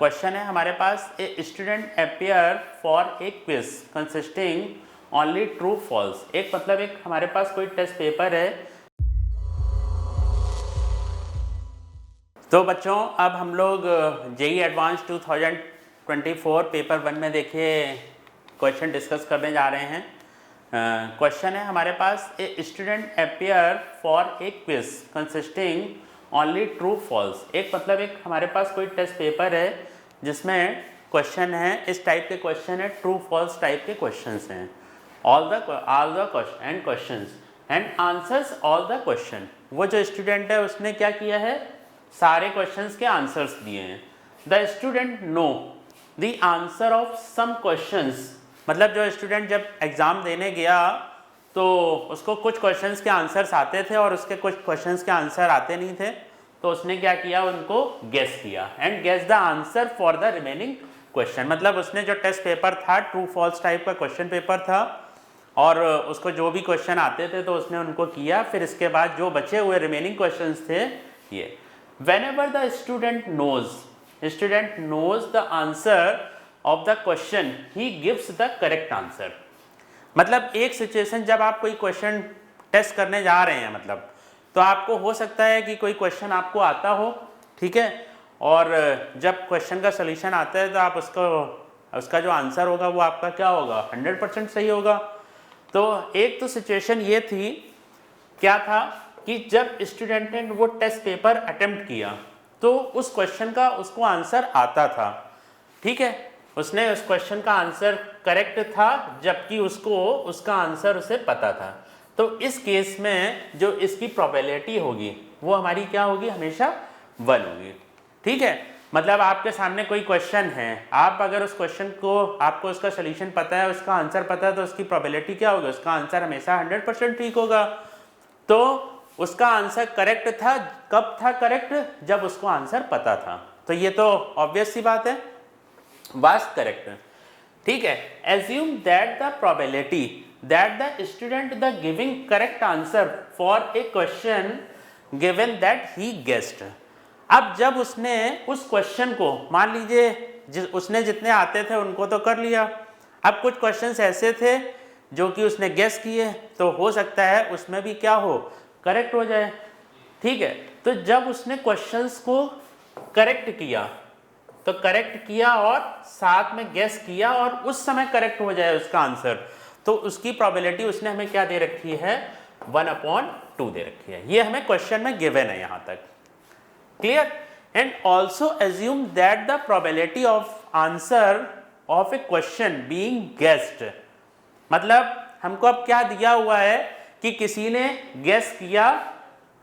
Question है हमारे पास, a student appear for a quiz consisting only true false. एक मतलब एक हमारे पास कोई टेस्ट पेपर है। तो बच्चों अब हम लोग जेई एडवांस 2024 पेपर 1 में देखिए क्वेश्चन डिस्कस करने जा रहे हैं। क्वेश्चन है हमारे पास, a student appear for a quiz consisting only true false. एक मतलब एक हमारे पास कोई टेस्ट पेपर है जिसमें क्वेश्चन है, इस टाइप के क्वेश्चन है, ट्रू फॉल्स टाइप के क्वेश्चंस हैं। All the questions and answers all the question. वो जो स्टूडेंट है उसने क्या किया है, सारे क्वेश्चंस के आंसर्स दिए हैं। The student know the answer of some questions, मतलब जो स्टूडेंट जब एग्ज़ाम देने गया तो उसको कुछ क्वेश्चंस के आंसर्स आते थे और उसके कुछ क्वेश्चंस के आंसर आते नहीं थे, तो उसने क्या किया, उनको गेस किया and guess the answer for the remaining question. मतलब उसने जो टेस्ट पेपर था ट्रू फॉल्स टाइप का क्वेश्चन पेपर था और उसको जो भी क्वेश्चन आते थे तो उसने उनको किया। फिर इसके बाद जो बचे हुए रिमेनिंग क्वेश्चंस थे ये, whenever the student knows the answer of the question he gives the correct answer। मतलब एक सिचुएशन जब आप कोई क्वेश्चन टेस्ट करने जा रहे हैं, मतलब तो आपको हो सकता है कि कोई क्वेश्चन आपको आता हो, ठीक है, और जब क्वेश्चन का सॉल्यूशन आता है तो आप उसका जो आंसर होगा वो आपका क्या होगा, 100% सही होगा। तो एक तो सिचुएशन ये थी, क्या था कि जब स्टूडेंट ने वो टेस्ट पेपर अटेम्प्ट किया तो उस क्वेश्चन का उसको आंसर आता था, ठीक है, उसने उस क्वेश्चन का आंसर करेक्ट था जबकि उसको उसका आंसर उसे पता था। तो इस केस में जो इसकी प्रोबेबिलिटी होगी वो हमारी क्या होगी, हमेशा 1 होगी, ठीक है। मतलब आपके सामने कोई क्वेश्चन है, आप अगर उस क्वेश्चन को, आपको उसका सोल्यूशन पता है, उसका आंसर पता है, तो उसकी प्रोबेबिलिटी क्या होगी, उसका आंसर हमेशा 100% ठीक होगा। तो उसका आंसर करेक्ट था, कब था करेक्ट, जब उसको आंसर पता था। तो ये तो ऑब्वियस सी बात है, वाज करेक्ट, ठीक है। Assume that the probability that the student the giving correct answer for a question given that he guessed. अब जब उसने उस क्वेश्चन को, मान लीजिए उसने जितने आते थे उनको तो कर लिया, अब कुछ क्वेश्चंस ऐसे थे जो कि उसने गेस किए, तो हो सकता है उसमें भी क्या हो, करेक्ट हो जाए, ठीक है। तो जब उसने क्वेश्चंस को करेक्ट किया, तो करेक्ट किया और साथ में गेस किया और उस समय करेक्ट हो जाए उसका आंसर, तो उसकी प्रोबेबिलिटी उसने हमें क्या दे रखी है, 1/2 दे रखी है। ये हमें क्वेश्चन में गिवन है यहां तक, clear. And also assume that the probability of answer of A question being guessed. मतलब हमको अब क्या दिया हुआ है कि किसी ने गेस किया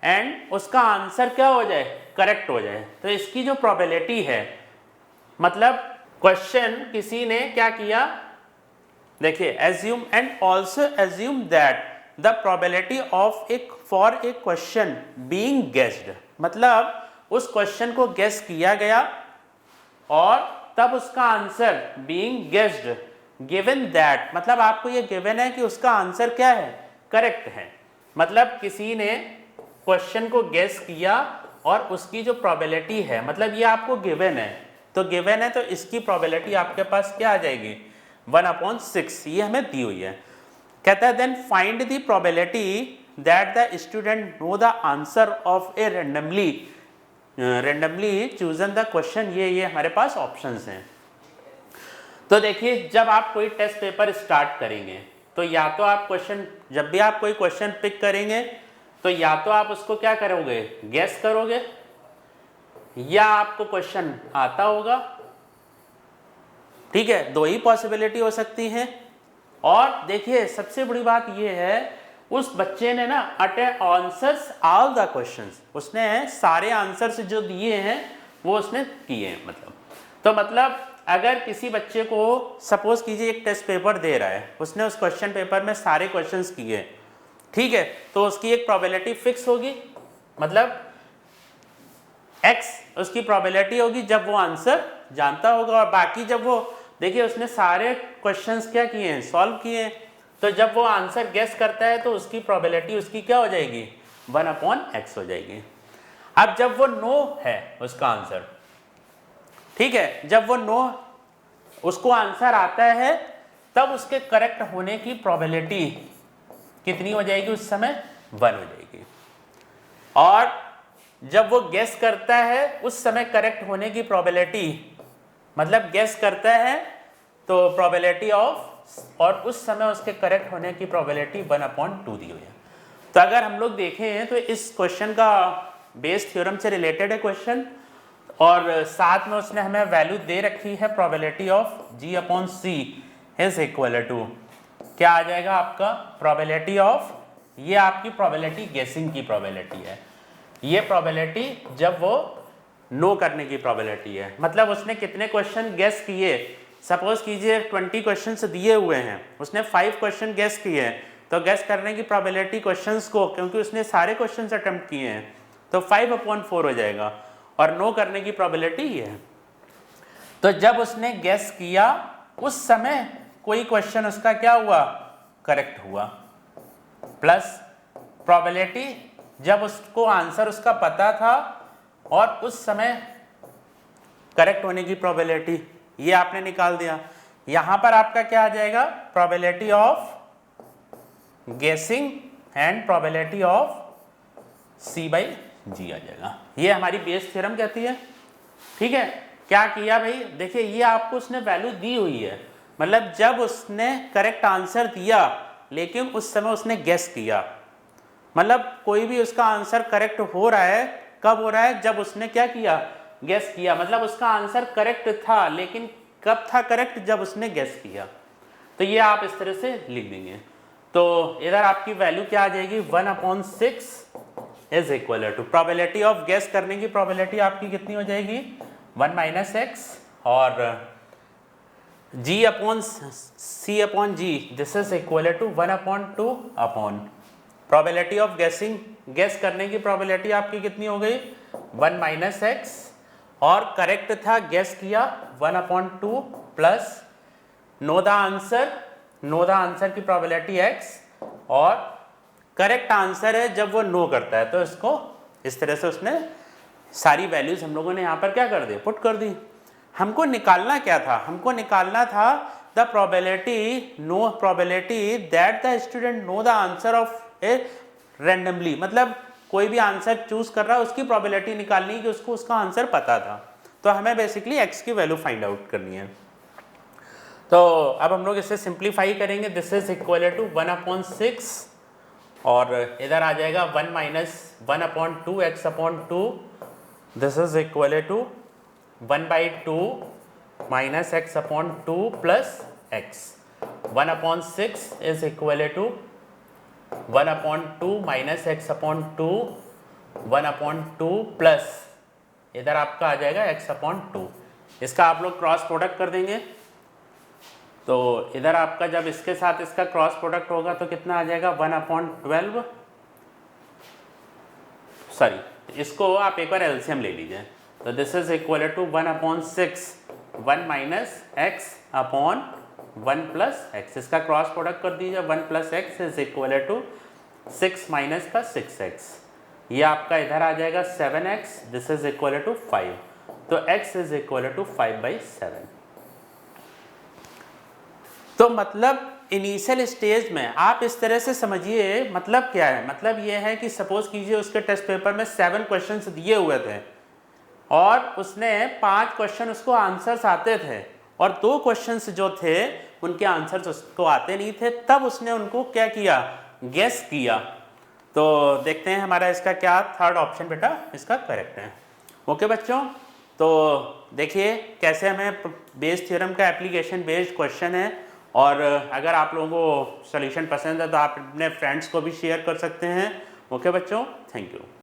एंड उसका आंसर क्या हो जाए, करेक्ट हो जाए। तो इसकी जो प्रोबेबिलिटी है, मतलब क्वेश्चन किसी ने क्या किया, देखिए, assume and also assume that the probability of for a question being guessed. मतलब उस क्वेश्चन को गेस किया गया और तब उसका answer being guessed given that, मतलब आपको ये गिवन है कि उसका आंसर क्या है, करेक्ट है। मतलब किसी ने क्वेश्चन को गेस किया और उसकी जो प्रोबेबिलिटी है, मतलब ये आपको गिवन है, तो गिवन है तो इसकी प्रोबेबिलिटी आपके पास क्या आ जाएगी, 1/6, ये हमें दी हुई है। कहता है then find the probability that the student know the answer of a randomly chosen the question. ये हमारे पास ऑप्शंस हैं। तो देखिए, जब आप कोई टेस्ट पेपर स्टार्ट करेंगे तो या तो आप क्वेश्चन, जब भी आप कोई क्वेश्चन पिक करेंगे तो या तो आप उसको क्या करोगे, गेस करोगे, या आपको क्वेश्चन आता होगा, ठीक है, 2 ही पॉसिबिलिटी हो सकती हैं। और देखिए सबसे बड़ी बात ये है, उस बच्चे ने ना आंसर्स ऑल द क्वेश्चंस, उसने सारे आंसर्स जो दिए हैं वो उसने किए हैं। मतलब अगर किसी बच्चे को, सपोज कीजिए एक टेस्ट पेपर दे रहा है, उसने उस क्वेश्चन पेपर में सारे क्वेश्चंस किए, ठीक है, तो उसकी एक प्रोबेबिलिटी फिक्स होगी, मतलब x उसकी प्रोबेबिलिटी होगी जब वो आंसर जानता होगा। और बाकी जब वो, देखिए उसने सारे क्वेश्चंस क्या किए हैं, सॉल्व किए हैं, तो जब वो आंसर गेस करता है तो उसकी प्रोबेबिलिटी उसकी क्या हो जाएगी, 1/x हो जाएगी। अब जब वो नो है उसका आंसर, ठीक है, जब वो नो उसको आंसर आता है तब उसके करेक्ट होने की प्रोबेबिलिटी कितनी हो जाएगी उस समय 1 हो जाएगी। और जब वो गेस करता है उस समय करेक्ट होने की प्रोबेबिलिटी, मतलब गेस करता है तो प्रोबेबिलिटी ऑफ, और उस समय उसके करेक्ट होने की प्रोबेबिलिटी 1/2 दी हुई है। तो अगर हम लोग देखें तो इस क्वेश्चन का बेस थ्योरम से रिलेटेड है क्वेश्चन, और साथ में उसने हमें वैल्यू दे रखी है probability of G/C is equal to क्या आ जाएगा आपका प्रोबेबिलिटी ऑफ, ये आपकी प्रोबेबिलिटी गेसिंग की प्रोबेबिलिटी है, ये प्रोबेबिलिटी जब वो नो करने की प्रोबेबिलिटी है। मतलब उसने कितने क्वेश्चन गेस किए, सपोज कीजिए 20 क्वेश्चंस दिए हुए हैं, उसने 5 क्वेश्चन गेस किए हैं, तो गेस करने की प्रोबेबिलिटी क्वेश्चंस को, क्योंकि उसने सारे क्वेश्चंस अटेम्प्ट किए हैं, तो 5/4 हो जाएगा, और नो करने की प्रोबेबिलिटी ये है। तो जब उसने गेस किया उस समय कोई क्वेश्चन उसका क्या हुआ, करेक्ट हुआ, प्लस प्रोबेबिलिटी जब उसको आंसर उसका पता था और उस समय करेक्ट होने की प्रोबेबिलिटी, ये आपने निकाल दिया। यहां पर आपका क्या आ जाएगा, प्रोबेबिलिटी ऑफ गेसिंग एंड प्रोबेबिलिटी ऑफ C/G आ जाएगा। ये हमारी बेस थ्योरम कहती है। ठीक है, क्या किया भाई, देखिए ये आपको उसने वैल्यू दी हुई है, मतलब जब उसने करेक्ट आंसर दिया लेकिन उस समय उसने गेस किया, मतलब कोई भी उसका आंसर करेक्ट हो रहा है, कब हो रहा है, जब उसने क्या किया, गेस किया, मतलब उसका आंसर करेक्ट था, लेकिन कब था करेक्ट, जब उसने गेस किया। तो ये आप इस तरह से लिख देंगे। तो इधर आपकी वैल्यू क्या आ जाएगी, 1/6 is equal to probability of guess करने की प्रोबेबिलिटी आपकी कितनी हो जाएगी, 1 - x, और G/C/G this is equal to 1/2 upon probability of guessing, guess करने की प्रोबेबिलिटी आपकी कितनी हो गई, 1 - x, और करेक्ट था, गेस किया, 1/2 plus no the answer, no the answer की प्रोबेबिलिटी x, और करेक्ट आंसर है जब वो नो करता है। तो इसको इस तरह से उसने सारी वैल्यूज हम लोगों ने यहाँ पर क्या कर दी, पुट कर दी। हमको निकालना क्या था, हमको निकालना था the probability, no probability that the student know the answer of a randomly, मतलब कोई भी आंसर चूज कर रहा है उसकी प्रोबेबिलिटी निकालनी कि उसको उसका आंसर पता था। तो हमें बेसिकली x की वैल्यू फाइंड आउट करनी है। तो अब हम लोग इसे सिंप्लीफाई करेंगे, दिस इज इक्वल टू 1/6, और इधर आ जाएगा 1 - 1/2 x/2, this is equal to 1/2 - x/2 plus x, 1/6 is equal to 1/2 - x/2, 1/2 plus इधर आपका आ जाएगा x/2। इसका आप लोग क्रॉस प्रोडक्ट कर देंगे, तो इधर आपका जब इसके साथ इसका क्रॉस प्रोडक्ट होगा तो कितना आ जाएगा, 1/12, सॉरी इसको आप एक बार एलसीएम ले लीजिए, तो this is equal to 1/6, 1 - x/1 plus x, इसका क्रॉस प्रोडक्ट कर दीजिए, 1 + x is equal to 6 - 6x, ये आपका इधर आ जाएगा 7x, this is equal to 5, तो x इज इक्वल टू 5/7। तो मतलब इनिशियल स्टेज में आप इस तरह से समझिए, मतलब क्या है, मतलब ये है कि सपोज कीजिए उसके टेस्ट पेपर में 7 क्वेश्चंस दिए हुए थे और उसने 5 क्वेश्चन उसको आंसर्स आते थे और 2 क्वेश्चंस जो थे उनके आंसर्स उसको आते नहीं थे, तब उसने उनको क्या किया, गेस किया। तो देखते हैं हमारा इसका क्या, थर्ड ऑप्शन बेटा इसका करेक्ट है। ओके बच्चों, तो देखिए कैसे हमें बेस थ्योरम का एप्लीकेशन बेस्ड क्वेश्चन है, और अगर आप लोगों को सॉल्यूशन पसंद है तो आप अपने फ्रेंड्स को भी शेयर कर सकते हैं। ओके बच्चों, थैंक यू।